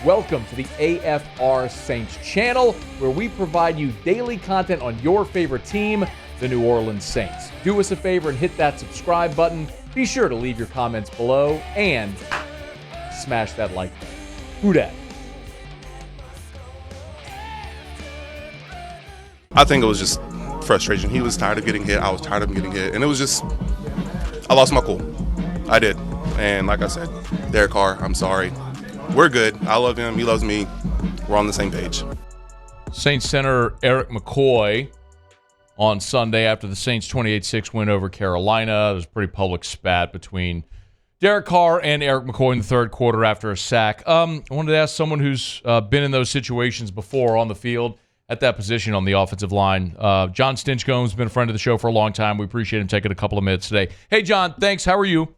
Welcome to the AFR Saints channel, where we provide you daily content on your favorite team, the New Orleans Saints. Do us a favor and hit that subscribe button. Be sure to leave your comments below and smash that like button. Who dat? I think it was just frustration. He was tired of getting hit. I was tired of getting hit. And it was just, I lost my cool. I did. And like I said, Derek Carr, I'm sorry. We're good. I love him. He loves me. We're on the same page. Saints center Erik McCoy on Sunday after the Saints' 28-6 win over Carolina. There was a pretty public spat between Derek Carr and Erik McCoy in the third quarter after a sack. I wanted to ask someone who's been in those situations before on the field at that position on the offensive line. Jon Stinchcomb has been a friend of the show for a long time. We appreciate him taking a couple of minutes today. Hey, Jon, thanks. How are you?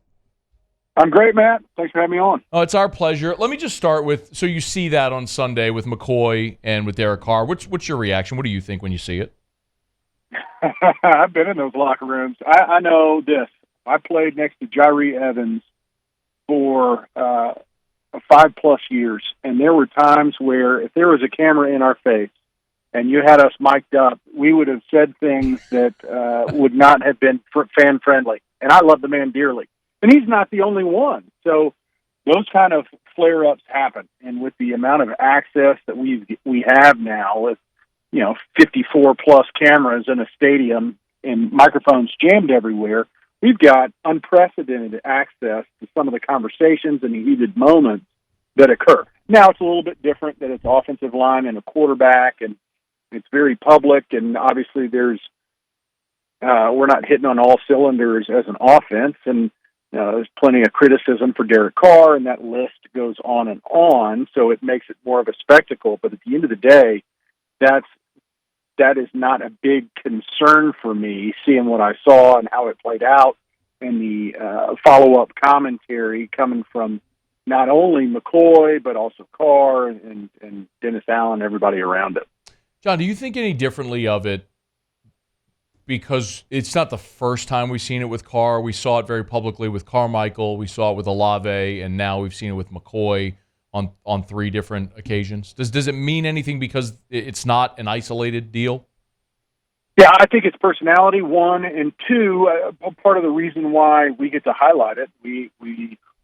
I'm great, Matt. Thanks for having me on. Oh, it's our pleasure. Let me just start with, so you see that on Sunday with McCoy and with Derek Carr. What's your reaction? What do you think when you see it? I've been in those locker rooms. I know this. I played next to Jyree Evans for 5+ years, and there were times where if there was a camera in our face and you had us mic'd up, we would have said things that would not have been fan-friendly. And I love the man dearly. And he's not the only one. So those kind of flare-ups happen. And with the amount of access that we have now with, 54+ cameras in a stadium and microphones jammed everywhere, we've got unprecedented access to some of the conversations and the heated moments that occur. Now it's a little bit different that it's offensive line and a quarterback, and it's very public, and obviously we're not hitting on all cylinders as an offense, and there's plenty of criticism for Derek Carr, and that list goes on and on, so it makes it more of a spectacle. But at the end of the day, that is not a big concern for me, seeing what I saw and how it played out, and the follow-up commentary coming from not only McCoy, but also Carr and Dennis Allen, everybody around it. Jon, do you think any differently of it? Because it's not the first time we've seen it with Carr. We saw it very publicly with Carmichael. We saw it with Olave, and now we've seen it with McCoy on 3 different occasions. Does it mean anything because it's not an isolated deal? Yeah, I think it's personality, 1, and 2, part of the reason why we get to highlight it, we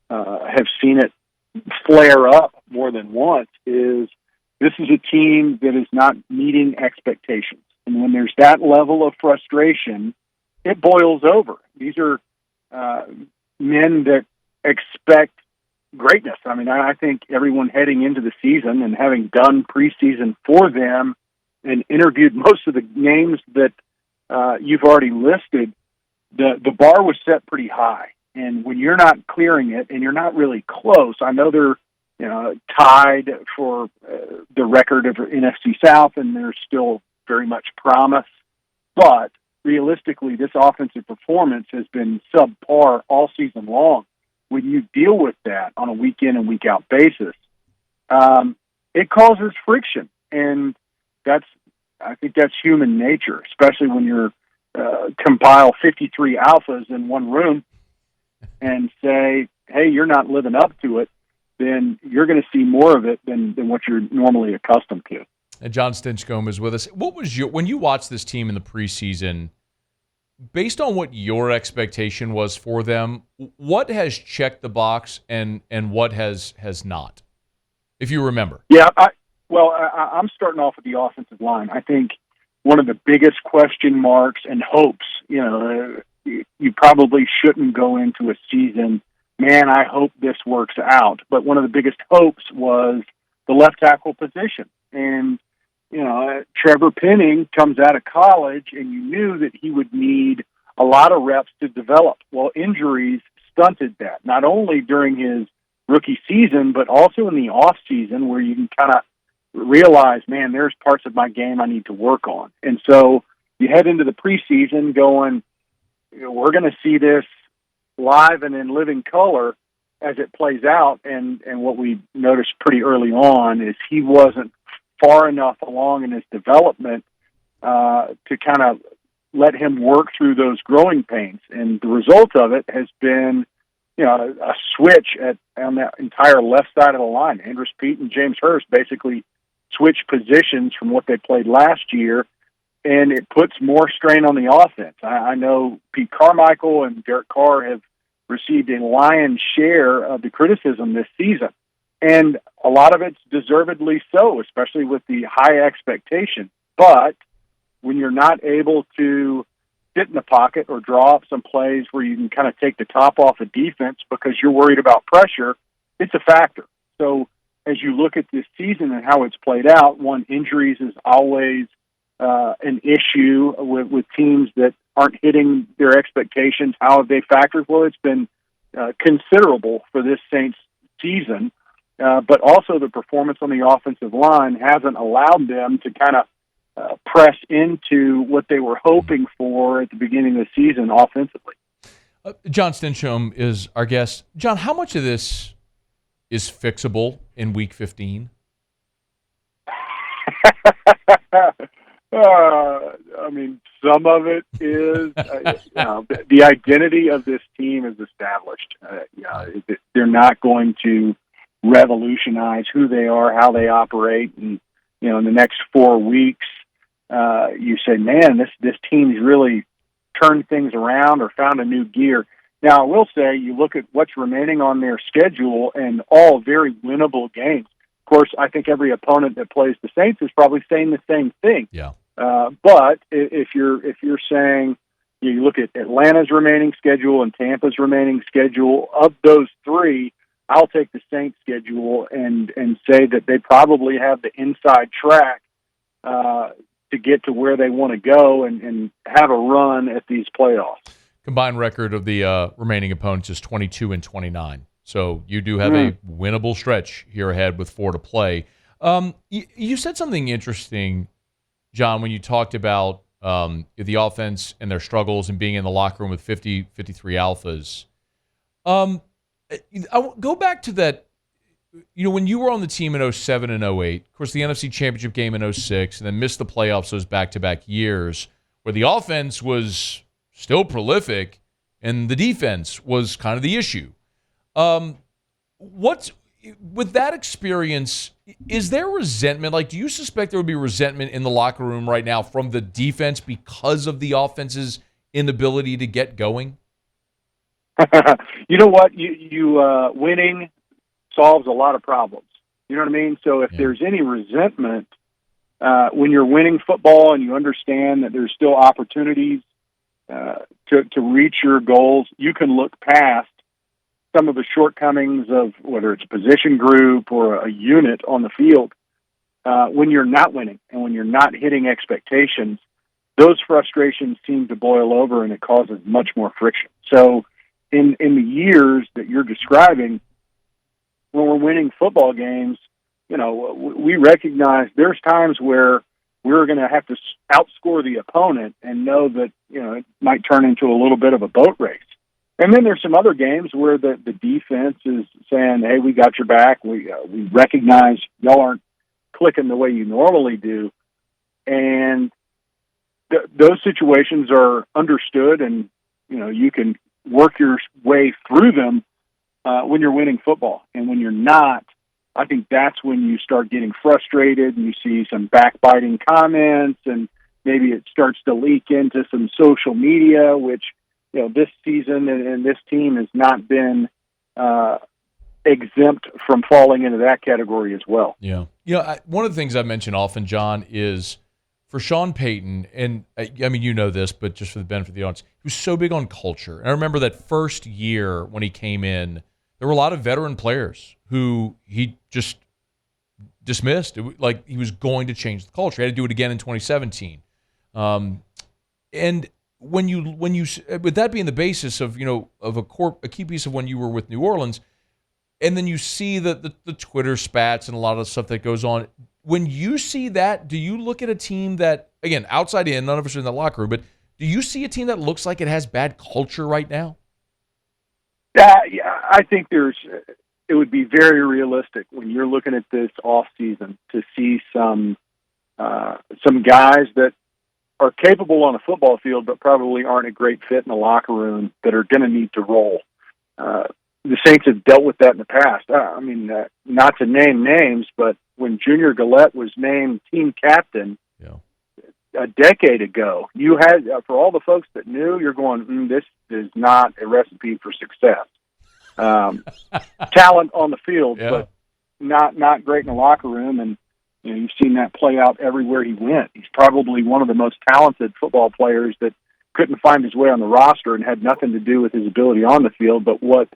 have seen it flare up more than once, is this is a team that is not meeting expectations. And when there's that level of frustration, it boils over. These are men that expect greatness. I mean, I think everyone heading into the season and having done preseason for them and interviewed most of the names that you've already listed, the bar was set pretty high. And when you're not clearing it and you're not really close, I know they're tied for the record of NFC South, and there's still very much promise, but realistically, this offensive performance has been subpar all season long. When you deal with that on a week-in and week-out basis, it causes friction, and I think that's human nature, especially when you're compile 53 alphas in one room and say, hey, you're not living up to it, then you're going to see more of it than what you're normally accustomed to. And Jon Stinchcomb is with us. What was when you watched this team in the preseason, based on what your expectation was for them, what has checked the box and what has not, if you remember? Yeah, I'm starting off with the offensive line. I think one of the biggest question marks and hopes, you probably shouldn't go into a season, man, I hope this works out. But one of the biggest hopes was the left tackle position. And Trevor Penning comes out of college, and you knew that he would need a lot of reps to develop. Well, injuries stunted that, not only during his rookie season, but also in the off season, where you can kind of realize, man, there's parts of my game I need to work on. And so you head into the preseason going, we're going to see this live and in living color as it plays out. And what we noticed pretty early on is he wasn't far enough along in his development to kind of let him work through those growing pains. And the result of it has been a switch on that entire left side of the line. Andrus Peat and James Hurst basically switched positions from what they played last year, and it puts more strain on the offense. I know Pete Carmichael and Derek Carr have received a lion's share of the criticism this season, and a lot of it's deservedly so, especially with the high expectation. But when you're not able to sit in the pocket or draw up some plays where you can kind of take the top off of defense because you're worried about pressure, it's a factor. So as you look at this season and how it's played out, injuries is always an issue with teams that aren't hitting their expectations. How have they factored? Well, it's been considerable for this Saints season, but also the performance on the offensive line hasn't allowed them to kind of press into what they were hoping for at the beginning of the season offensively. Jon Stinchcomb is our guest. John, how much of this is fixable in Week 15? I mean, some of it is. The identity of this team is established. They're not going to revolutionize who they are, how they operate, and in the next 4 weeks, you say, man, this team's really turned things around or found a new gear. Now, I will say, you look at what's remaining on their schedule, and all very winnable games. Of course, I think every opponent that plays the Saints is probably saying the same thing. Yeah. But if you're saying, you look at Atlanta's remaining schedule and Tampa's remaining schedule, of those three, I'll take the Saints schedule and say that they probably have the inside track to get to where they want to go and have a run at these playoffs. Combined record of the remaining opponents is 22-29. So you do have a winnable stretch here ahead with 4 to play. You said something interesting, John, when you talked about the offense and their struggles and being in the locker room with 53 alphas. I go back to that, when you were on the team in 07 and 08, of course, the NFC Championship game in 06, and then missed the playoffs those back-to-back years, where the offense was still prolific and the defense was kind of the issue. With that experience, is there resentment? Like, do you suspect there would be resentment in the locker room right now from the defense because of the offense's inability to get going? You know what? You winning solves a lot of problems. You know what I mean? So if there's any resentment, when you're winning football and you understand that there's still opportunities to reach your goals, you can look past some of the shortcomings of whether it's a position group or a unit on the field. When you're not winning and when you're not hitting expectations, those frustrations seem to boil over and it causes much more friction. So in the years that you're describing, when we're winning football games, we recognize there's times where we're going to have to outscore the opponent and know that, it might turn into a little bit of a boat race. And then there's some other games where the defense is saying, hey, we got your back. We recognize y'all aren't clicking the way you normally do. And those situations are understood, and, you can work your way through them when you're winning football. And when you're not, I think that's when you start getting frustrated and you see some backbiting comments, and maybe it starts to leak into some social media, which, this season and this team has not been exempt from falling into that category as well. Yeah. One of the things I mention often, John, is for Sean Payton, and I mean, this, but just for the benefit of the audience, he was so big on culture. And I remember that first year when he came in, there were a lot of veteran players who he just dismissed. Like he was going to change the culture. He had to do it again in 2017. And when you with that being the basis of a key piece of when you were with New Orleans, and then you see the Twitter spats and a lot of the stuff that goes on. When you see that, do you look at a team that, again, outside in, none of us are in the locker room, but do you see a team that looks like it has bad culture right now? Yeah, I think it would be very realistic when you're looking at this off season to see some guys that are capable on a football field, but probably aren't a great fit in the locker room that are going to need to roll. the Saints have dealt with that in the past. Not to name names, but when Junior Gillette was named team captain a decade ago, you had, for all the folks that knew, you're going, this is not a recipe for success. Talent on the field, but not great in the locker room, and you've seen that play out everywhere he went. He's probably one of the most talented football players that couldn't find his way on the roster and had nothing to do with his ability on the field, but what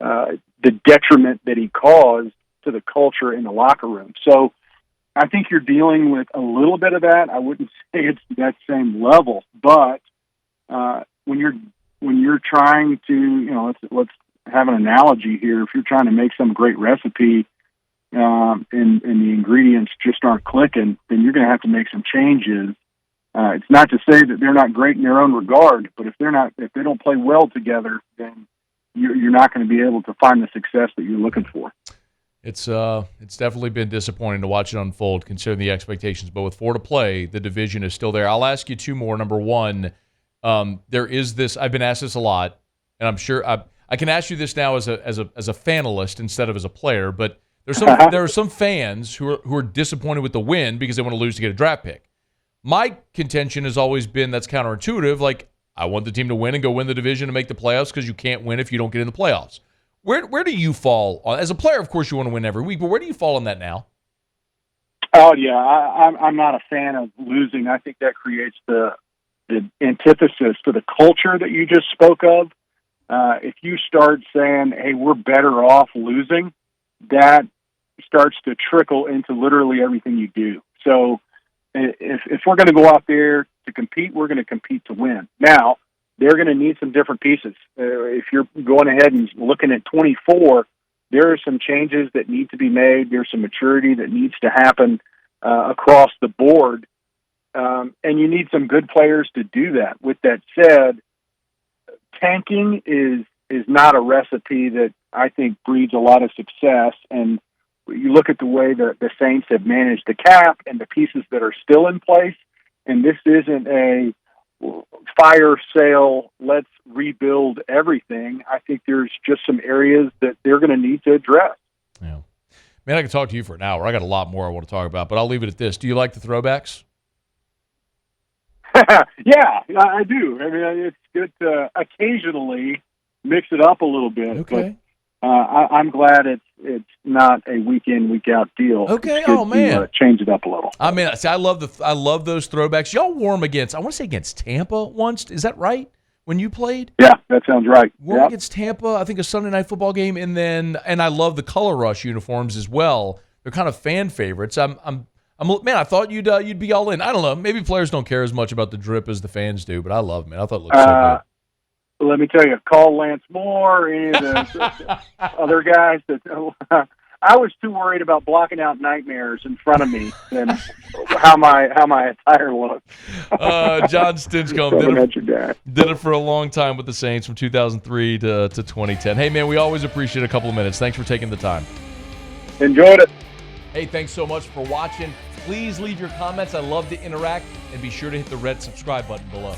the detriment that he caused to the culture in the locker room. So I think you're dealing with a little bit of that. I wouldn't say it's that same level, but when you're trying to, let's have an analogy here. If you're trying to make some great recipe and the ingredients just aren't clicking, then you're going to have to make some changes. It's not to say that they're not great in their own regard, but if they don't play well together, then you're not going to be able to find the success that you're looking for. It's definitely been disappointing to watch it unfold, considering the expectations. But with 4 to play, the division is still there. I'll ask you 2 more. Number one, there is this. I've been asked this a lot, and I'm sure I can ask you this now as a fanalist instead of as a player. But there are some fans who are disappointed with the win because they want to lose to get a draft pick. My contention has always been that's counterintuitive. Like, I want the team to win and go win the division and make the playoffs because you can't win if you don't get in the playoffs. Where do you fall? As a player, of course, you want to win every week, but where do you fall on that now? Oh, yeah. I'm not a fan of losing. I think that creates the antithesis to the culture that you just spoke of. If you start saying, hey, we're better off losing, that starts to trickle into literally everything you do. So if we're going to go out there to compete, we're going to compete to win. Now, they're going to need some different pieces. If you're going ahead and looking at 24, there are some changes that need to be made. There's some maturity that needs to happen across the board, and you need some good players to do that. With that said, tanking is not a recipe that I think breeds a lot of success, and you look at the way the Saints have managed the cap and the pieces that are still in place, and this isn't a fire sale, let's rebuild everything. I think there's just some areas that they're going to need to address. Yeah. Man, I could talk to you for an hour. I got a lot more I want to talk about, but I'll leave it at this. Do you like the throwbacks? Yeah, I do. I mean, it's good to occasionally mix it up a little bit. Okay. But I'm glad it's not a week in, week out deal. Okay. It's good Oh man, to, change it up a little. I mean, see, I love those throwbacks. Y'all wore them against. I want to say against Tampa once. Is that right? When you played? Yeah, that sounds right. Wore against Tampa. I think a Sunday night football game, and I love the Color Rush uniforms as well. They're kind of fan favorites. Man, I thought you'd be all in. I don't know. Maybe players don't care as much about the drip as the fans do, but I love them, man. I thought it looked so good. Let me tell you, call Lance Moore, any of the other guys. I was too worried about blocking out nightmares in front of me than how my attire looked. Jon Stinchcomb did it for a long time with the Saints from 2003 to 2010. Hey, man, we always appreciate a couple of minutes. Thanks for taking the time. Enjoyed it. Hey, thanks so much for watching. Please leave your comments. I love to interact, and be sure to hit the red subscribe button below.